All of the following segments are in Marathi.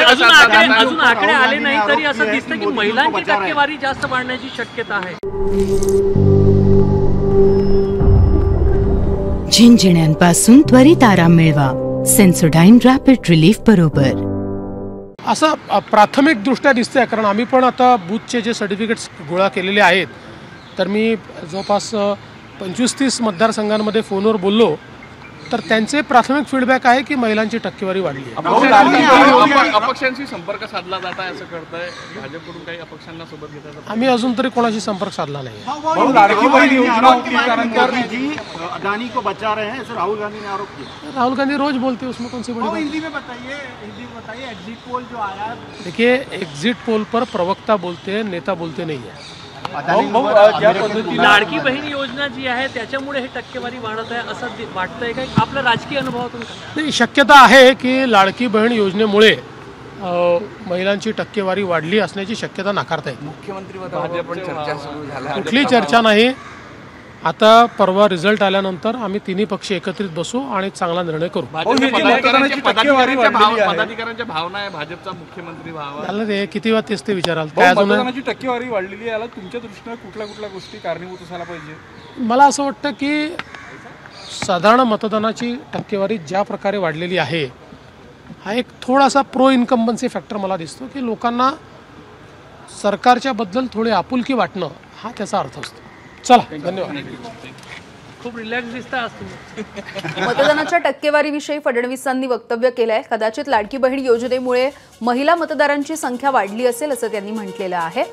अजून आकडे आले नाही तरी असं दिसतं की महिलांची टक्केवारी जास्त वाढण्याची शक्यता आहे. झिंझिण्यांपासून त्वरित आराम मिळवा सेन्सोडाइन रॅपिड रिलीफ बरोबर. असं प्राथमिक दृष्ट्या दिसतंय, कारण आम्ही पण आता बूथचे जे सर्टिफिकेट्स गोळा केलेले आहेत, तर मी जवळपास 25-30 मतदारसंघांमध्ये फोनवर बोललो, तर त्यांचे प्राथमिक फीडबॅक आहे की महिलांची टक्केवारी वाढली आहे. अपक्षांशी संपर्क साधला जात आहे असं कळतंय, भाजपकडून काही अपक्षांना सोबत घेतात. आम्ही अजून तरी कोणाशी संपर्क साधला नाही. अडानी को बचा रहे हैं ऐसा राहुल गांधी ने आरोप किया. राहुल गांधी रोज बोलते, उसमें कौन सी बड़ी बात? हिंदी में बताइए एग्जिट पोल जो आया. देखिए, एग्जिट पोल पर प्रवक्ता बोलते हैं, नेता बोलते नहीं है. लाडकी बहीण योजना जी आहे त्याच्यामुळे हे टक्केवारी वाढत आहे असं वाटतंय का आपल्या राजकीय अनुभवातून? नाही, शक्यता आहे की लाडकी बहीण योजनेमुळे महिलांची टक्केवारी वाढली असण्याची शक्यता नाकारता येईल. कुठली चर्चा नाही. आता परवा रिझल्ट आल्यानंतर आम्ही तिन्ही पक्ष एकत्रित बसू आणि चांगला निर्णय करू. पदाधिकाऱ्यांच्या भावना आहे भाजपचा मुख्यमंत्री व्हावा. झालं ते किती वेळा तेच ते विचाराल. काय अजून टक्केवारी वाढलेली आहे, तुमच्या दृष्टीने कुठल्या गोष्टी कारणीभूत असायला पाहिजे? मला असं वाटतं की साधारण मतदानाची टक्केवारी ज्या प्रकारे वाढलेली आहे, हा एक थोडासा प्रो इन्कम्बन्सी फॅक्टर मला दिसतो की लोकांना सरकारच्या बद्दल थोडी आपुलकी वाटणं हा त्याचा अर्थ असतो. चला, धन्यवाद. खूप रिलॅक्स दिसता आज तुम्ही. मतदानाच्या टक्केवारीविषयी फडणवीसांनी वक्तव्य केलंय. कदाचित लाडकी बहीण योजनेमुळे महिला मतदारांची संख्या वाढली असेल असं त्यांनी म्हटलेलं आहे.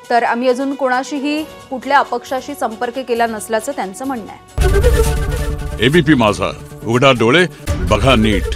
तर आम्ही अजून कोणाशीही कुठल्या अपक्षाशी संपर्क केला नसल्याचं त्यांचं म्हणणं आहे. एबीपी माझा, उघडा डोळे बघा नीट.